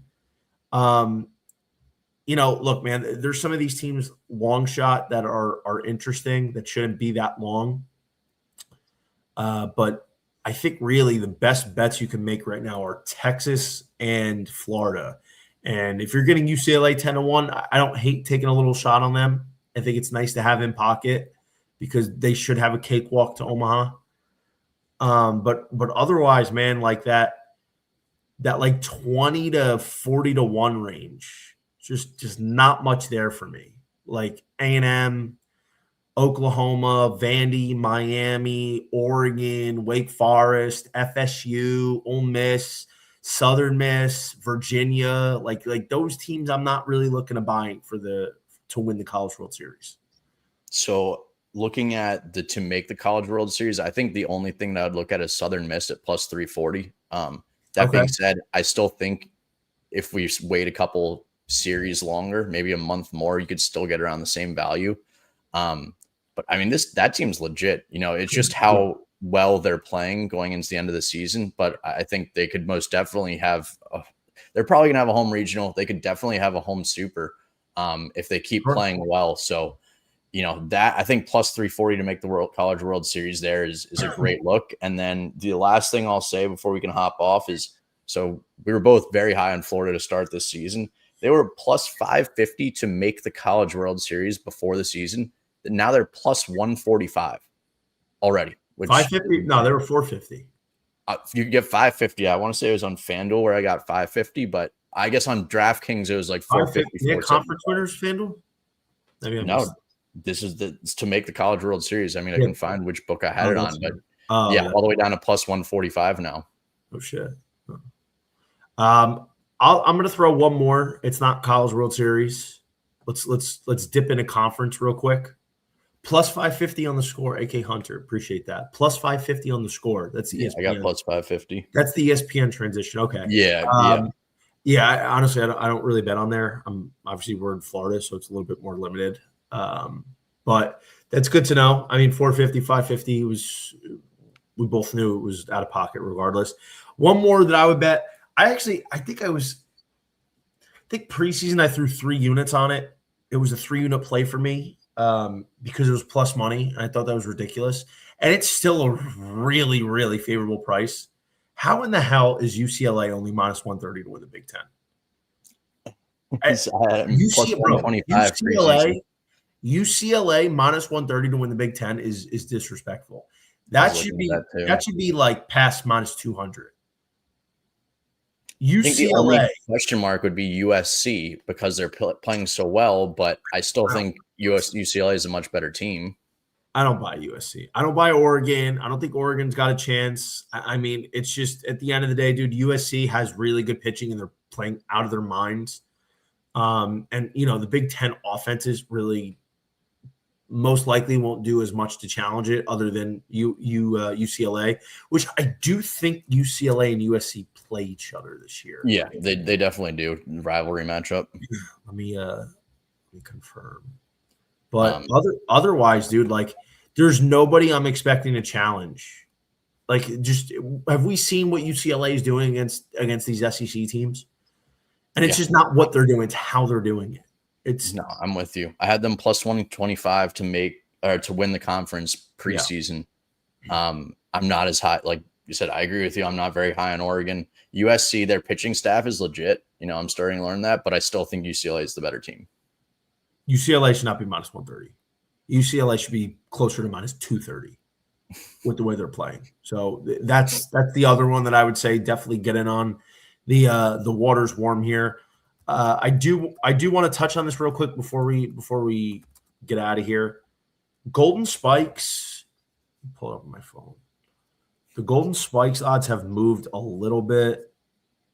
Look, man, there's some of these teams long shot that are interesting that shouldn't be that long. But I think really the best bets you can make right now are Texas and Florida. And if you're getting UCLA 10-1, I don't hate taking a little shot on them. I think it's nice to have in pocket because they should have a cakewalk to Omaha. But otherwise, man, like that like 20 to 40-1 range, just not much there for me. Like A&M, Oklahoma, Vandy, Miami, Oregon, Wake Forest, FSU, Ole Miss, Southern Miss, Virginia, like those teams I'm not really looking to buy to win the College World Series. So looking at to make the College World Series, I think the only thing that I'd look at is Southern Miss at plus 340. Being said, I still think if we wait a couple series longer, maybe a month more, you could still get around the same value. But I mean, that team's legit. It's just how well they're playing going into the end of the season. But I think they could most definitely they're probably going to have a home regional. They could definitely have a home super if they keep playing well. So, that I think plus 340 to make the College World Series there is a great look. And then the last thing I'll say before we can hop off is, so we were both very high on Florida to start this season. They were plus 550 to make the College World Series before the season. Now they're plus 145 already. 550? No, they were 450. You could get 550. I want to say it was on FanDuel where I got 550, but I guess on DraftKings it was like 450. Yeah, conference winners, FanDuel. Maybe I missed. No, this is to make the College World Series. I mean, I Yeah. can find which book I had it on, but yeah, all the way down to plus 145 now. Oh shit. I'm going to throw one more. It's not College World Series. Let's dip into conference real quick. Plus 550 on the score. AK Hunter, appreciate that. Plus 550 on the score. That's the ESPN. I got plus 550. That's the ESPN transition. Okay. Yeah. Honestly, I don't really bet on there. We're in Florida, so it's a little bit more limited. But that's good to know. I mean, 450, 550 we both knew it was out of pocket regardless. One more that I would bet. I think preseason I threw 3 units on it. It was a 3-unit play for me because it was plus money. And I thought that was ridiculous. And it's still a really, really favorable price. How in the hell is UCLA only minus 130 to win the Big Ten? UCLA minus 130 to win the Big Ten is disrespectful. That should be like past minus 200. UCLA. I think the only question mark would be USC because they're playing so well, but I still think UCLA is a much better team. I don't buy USC. I don't buy Oregon. I don't think Oregon's got a chance. I mean, it's just at the end of the day, dude, USC has really good pitching and they're playing out of their minds. And, the Big Ten offenses really most likely won't do as much to challenge it other than UCLA, which I do think UCLA and USC play each other this year. Yeah, they definitely do. Rivalry matchup. Let me confirm. But otherwise, dude, like there's nobody I'm expecting to challenge. Like, just have we seen what UCLA is doing against these SEC teams? And it's just not what they're doing; it's how they're doing it. No, I'm with you. I had them plus 125 to win the conference preseason. Yeah. I'm not as high, like you said. I agree with you. I'm not very high on Oregon. USC, their pitching staff is legit. I'm starting to learn that, but I still think UCLA is the better team. UCLA should not be minus 130. UCLA should be closer to minus 230 with the way they're playing. So that's the other one that I would say definitely get in on. The water's warm here. I do want to touch on this real quick before we get out of here. Golden Spikes. Pull it up on my phone. The Golden Spikes odds have moved a little bit.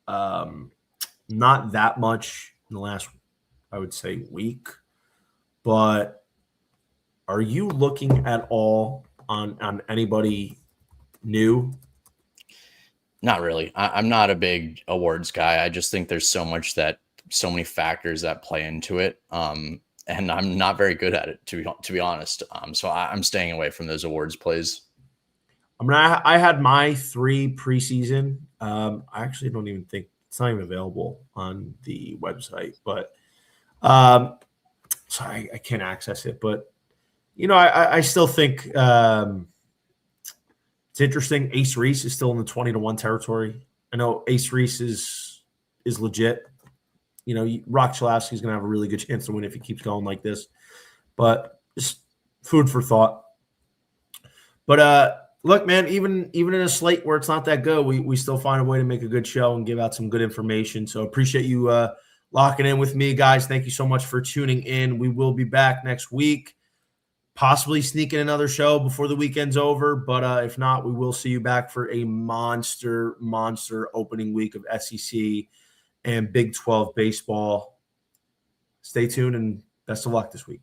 Not that much in the last, I would say, week. But are you looking at all on anybody new? Not really. I'm not a big awards guy. I just think there's so many factors that play into it. And I'm not very good at it, to be honest. So I'm staying away from those awards plays. I had my 3 preseason. I actually don't even think it's not even available on the website, but sorry, I can't access it. But I still think it's interesting. Ace Reese is still in the 20-1 territory. I know Ace Reese is legit. Rock Chalowski is going to have a really good chance to win if he keeps going like this. But just food for thought. But look, man, even in a slate where it's not that good, we still find a way to make a good show and give out some good information. So appreciate you locking in with me, guys. Thank you so much for tuning in. We will be back next week, possibly sneaking another show before the weekend's over. But if not, we will see you back for a monster opening week of SEC and Big 12 baseball. Stay tuned and best of luck this week.